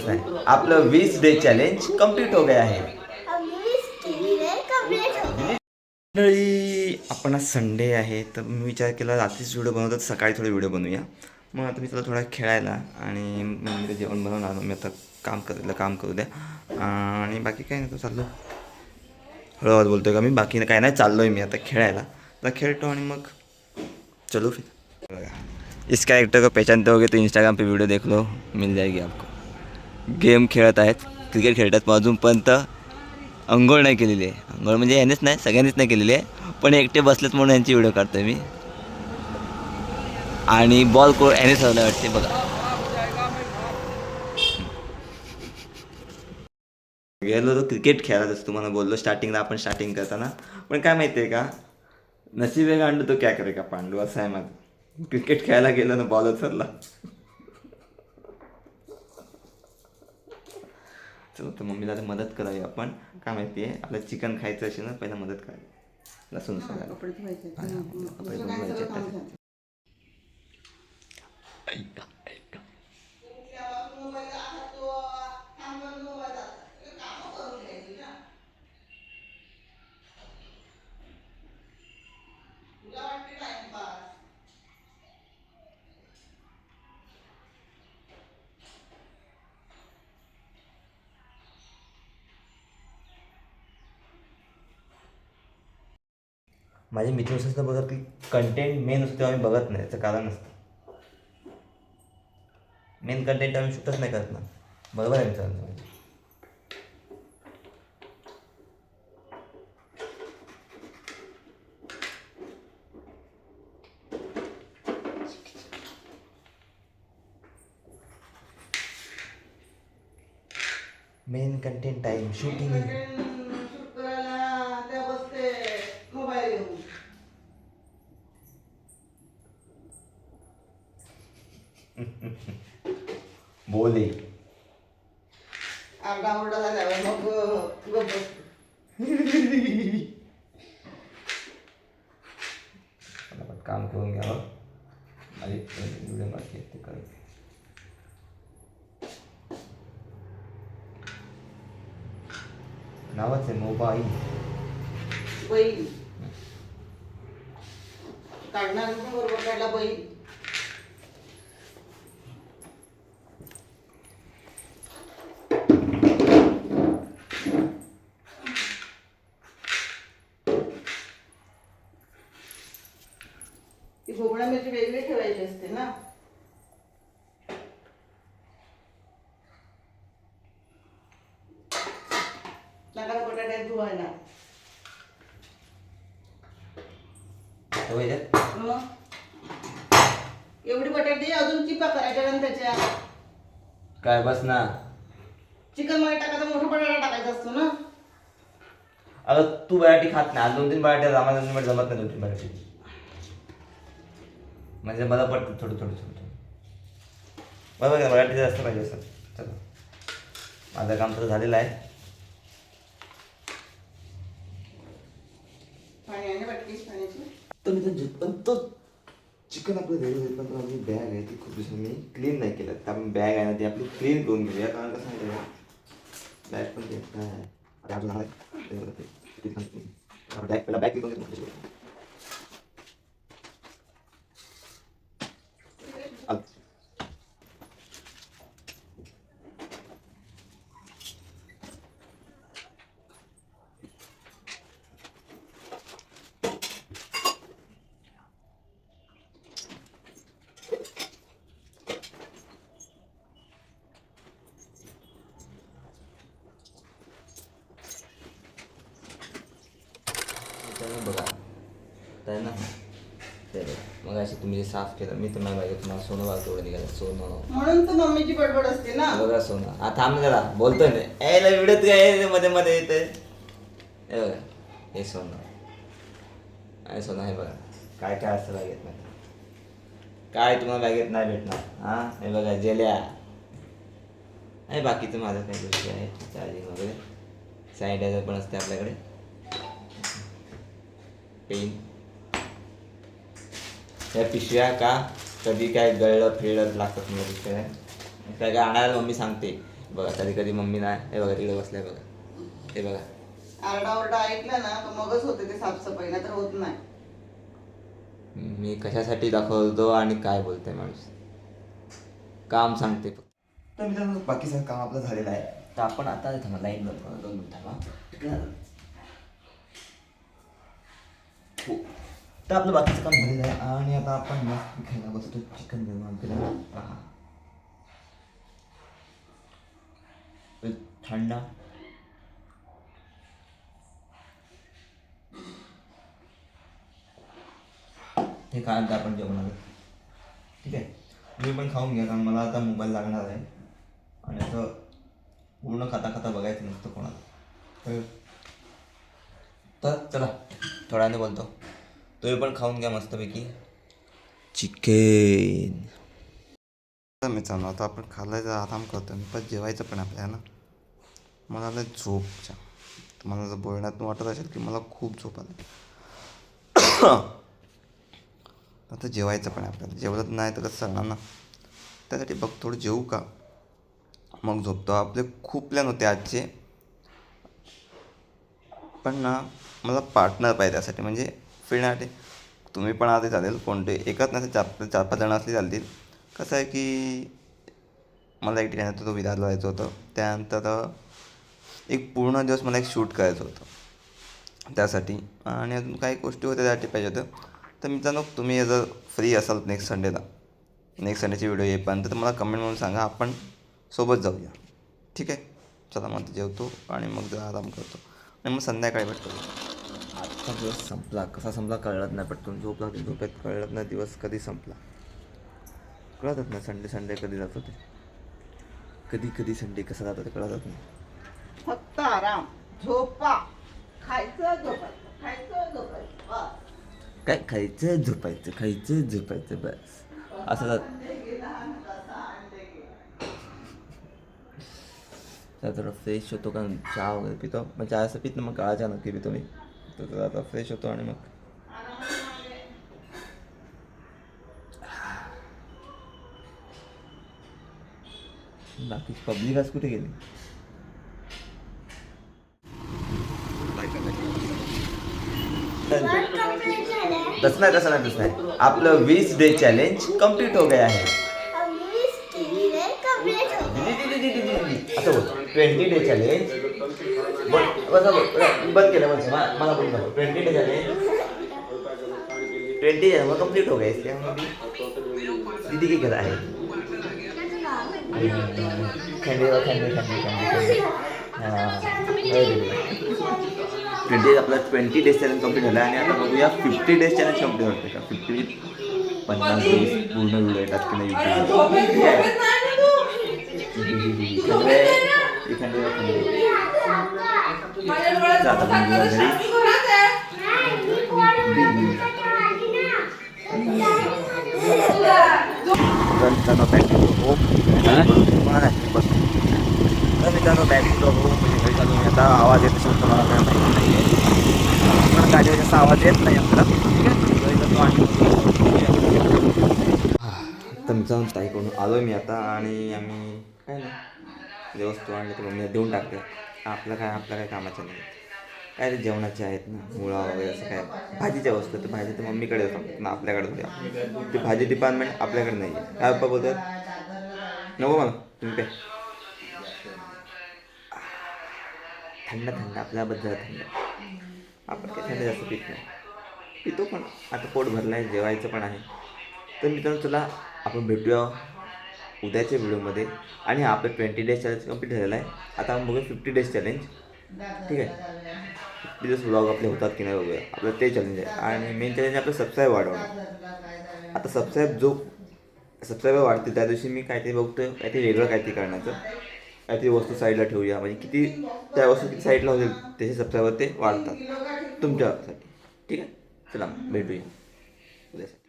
नाही, आपलं 20 day challenge complete हो गया आहे. मंडळी, आपण आज संडे आहे तर मी विचार केला रात्रीच व्हिडिओ बनवतात, सकाळी थोडे व्हिडिओ बनवूया. मग आता मी तुला थोडा खेळायला आणि मम्मीला जेवण बनवून आलो. मी आता काम करू द्या आणि बाकी काही नाही, तो चाललो हळूहळू बोलतोय का मी, बाकी काय नाही, चाललो आहे मी आता खेळायला. आता खेळतो आणि मग चलो फिर. बघा, इस कैरेक्टर को पहचानते होगे तो इंस्टाग्राम पे वीडियो देख लो, मिल जाएगी आपको. गेम खेळत आहेत, क्रिकेट खेळतात, पण अजूनपर्यंत अंघोळ नाही केलेली आहे. अंघोळ म्हणजे यानेच नाही, सगळ्यांनीच नाही केलेली आहे, पण एकटे बसलेत म्हणून यांची व्हिडिओ काढतोय मी. आणि बॉल याने ठरवला वाटते बघा. गेलो तो क्रिकेट खेळायला, जसं तुम्हाला बोललो स्टार्टिंगला, आपण स्टार्टिंग करताना. पण काय माहिती आहे का, नसीब आहे गांडू तो क्या करेगा पांडू, असं आहे माझं. क्रिकेट खेळायला गेलो ना, बॉल उचलला. चलो तर मम्मीला आता मदत करावी आपण. काय माहिती आहे, आपल्याला चिकन खायचं असेल ना, पहिला मदत करावी. लसूण सगळं कपडे धुवायचे. माझे मित्र असं बघत की कंटेंट मेन असतो आम्ही बघत नाही, याचं कारण असतं. मेन कंटेंट आम्ही शूटच नाही करत ना, बरोबर आहे मित्रांनो. Main content time shooting. बोले काम करून घ्यावं, माझी व्हिडिओ बाकी ते करते. नावाच आहे मोबाईल बैल काढणार बरोबर काढला बैल. ती भोपळा मिरची वेगळी ठेवायची असते ना. नका बटाट्यात धुवायला. मग एवढी बटाटे अजून चिपा करायच्या आणि त्याच्या काय बस ना. चिकन मध्ये टाकायचा, मोठा बटाटा टाकायचा असतो ना. आता तू बटाटी खात नाही, आज 2-3 बटाटे आम्हाला जमत नाही, 2-3 बटाटे म्हणजे मला पडतं थोडं थोडं थोडं थोडं. बरोबर आहे, बटाटे जास्त पाहिजे असं. चला, माझं काम तर झालेलं आहे. पाणी आहे बटकीस पाण्याची. तर मी पण तो चिकन आपलं रेडी होईल, पण आपली बॅग आहे ती खूप दिवसांनी मी क्लीन नाही केलं. तर आपण बॅग आहे ना ती आपली क्लीन करून घेऊया. कारण कसं माहिती आहे का, बॅग पण ते काय आहे, अरे अजून आहे बॅग, पहिला बॅग क्लीन करून घेतो. बघा तर ना, ते मग अशी तुम्ही जे साफ केलं, मी तुम्हाला पाहिजे तुम्हाला सोनं बघा तेवढं निघालं सोनं. म्हणून तर मम्मीची बडबड असते ना. बघा सोनं. हा थांब जरा, बोलतोय ना यायला व्हिडिओत काय मध्ये मध्ये येते. हे बघा, हे सोनं आणि सोनं हे बघा. काय काय असतं बॅगेत नाही, काय तुम्हाला बॅगेत नाही भेटणार. हां, हे बघा जेल्या आणि बाकीचं माझं काही गोष्टी आहेत, चार्जिंग वगैरे, सॅनिटायझर पण असते आपल्याकडे, पेन, या पिशव्या का कधी काय गळलं फिरलं लागतात मला पिशव्या. काय काय आणायला मम्मी सांगते बघा कधी कधी मम्मी नाही, हे बघा तिकडे बसलाय बघा, हे बघा. आरडाओरडा ऐकला ना तर मगच होते ते साफसफाई, नाही तर होत नाही. मी कशासाठी दाखवतो आणि काय बोलतोय माणूस, काम सांगते फक्त. तर मित्रांनो बाकी सगळं काम आपलं झालेलं आहे. तर आपण आता थांबा, लाईट बंद 2 मिनिट थांबा. हो, तर आपलं बाकीचं काम झालेलं आहे आणि आता आपण मस्त खायला बसतो चिकन बनवून केलं. थंडा हे खायला आपण जेवणार, ठीक आहे. तुम्ही पण खाऊन घ्या, कारण मला आता मोबाईल लागणार आहे आणि असं पूर्ण खाता खाता बघायचं नसतं कोणाला. तर चला थोड्या वेळाने बोलतो. तुम्ही पण खाऊन घ्या मस्तपैकी चिकन. तर मित्रांनो आता आपण खायला आराम करतो, पण जेवायचं पण आपल्याला ना. मला लय झोप छान, तुम्हाला जर बोलण्यात वाटत असेल की मला खूप झोप आली. आता जेवायचं पण आपल्याला, जेवलं नाही तर कसं सांगणार ना. त्यासाठी बघ थोडं जेवू का, मग झोपतो. आपले खूप प्लॅन होते आजचे, पण ना मला पार्टनर पाहिजे त्यासाठी, म्हणजे फिरण्यासाठी. तुम्ही पण आले चालेल, कोणते एकच नसेल, 4-5 जण असले चालतील. कसं आहे की मला एक ठिकाणी तो विरारला जायचं होतं, त्यानंतर एक पूर्ण दिवस मला एक शूट करायचं होतं त्यासाठी, आणि अजून काही गोष्टी होत्या त्यासाठी पाहिजे होतं. तर मित्रांनो तुम्ही जर फ्री असाल नेक्स्ट संडेची व्हिडिओ येईपर्यंत, तर मला कमेंट म्हणून सांगा, आपण सोबत जाऊया, ठीक आहे. चला मग जेवतो आणि मग जरा आराम करतो आणि मग संध्याकाळी भेटतो. आजचा दिवस संपला, कसा संपला कळत नाही, पटकन झोप लागली, झोपेत कळत नाही दिवस कधी संपला, कळतच नाही. संडे कधी जातो ते, कधी कधी संडे कसा जातो ते कळतच नाही. फक्त आराम, झोपा, खायचं झोपायचं, खायचं झोपायचं बस. काय खायचं झोपायचं बस, असं जात. तर थोडं फ्रेश होतो, कारण चहा वगैरे पितो, मग चहा असं पित ना, मग काळा चहा नक्की पितो मी. तर आता फ्रेश होतो आणि मग बाकी पब्लिक आज कुठे गेली. तसं नाही, आपलं 20 डे चॅलेंज कम्प्लीट हो गया है. असं बोल, 20 डे चॅलेंज बोल, बंद केलं म्हणजे मला बोल नको. 20 डे चॅलेंज 20 मग कम्प्लीट हो गया, इसलिए दीदी की घर आहे. खंडे आपला 20 डेज चॅलेंज कम्प्लीट झाला आणि आता बघूया 50 डेज चॅलेंज कम्प्लीट होते का. 50 दिवस पूर्ण व्हिडिओ येतात की नाही यूट्यूब, ठीक आहे. मित्रांनो बॅक टू होम, मित्रांनो बॅक टू होम म्हणजे घरी चालू. मी आता आवाज येत असेल तर मला काय माहिती नाही आहे, पण गाडीवर जास्त आवाज येत नाही आपला, ठीक आहे. घरी जातो आणि तर मित्रांनो ताईकडून आलो आहे मी आता, आणि आम्ही काय नाही जे वस्तू आणले ते मम्मीला देऊन टाकते. आपल्या काय कामाचं नाही, काय ते जेवणाचे आहेत ना, मुळा वगैरे असं काय भाजीच्या वस्तू, तर भाजी तर मम्मीकडे असतात ना, आपल्याकडे थोडी. ते भाजी डिपार्टमेंट आपल्याकडे नाही आहे. काय पप्पा बोलतात, नको मला तुम्ही काय. थंड आपल्याबद्दल थंड, आपण काय थंड जास्त पित नाही, पितो पण आता पोट भरलं आहे, जेवायचं पण आहे. तर मित्रांनो चला आपण भेटूया उद्याच्या व्हिडिओमध्ये. आणि आपलं 20 डेज चॅलेंज कम्प्लीट झालेलं आहे. आता आपण बघूया 50 डेज चॅलेंज, ठीक आहे. 50 दिवस व्लॉग आपले होतात की नाही बघूया, आपलं ते चॅलेंज आहे. आणि मेन चॅलेंज आपलं सबस्क्राईब वाढवणं. आता सबस्क्रायबर वाढतील त्या दिवशी मी काहीतरी बघतोय, काहीतरी वेगळं काहीतरी करण्याचं, काहीतरी वस्तू साईडला ठेवूया, म्हणजे किती त्या वस्तू किती साईडला होतील त्याचे सबस्क्रायबर ते वाढतात तुमच्यासाठी, ठीक आहे. चला भेटूया उद्यासाठी.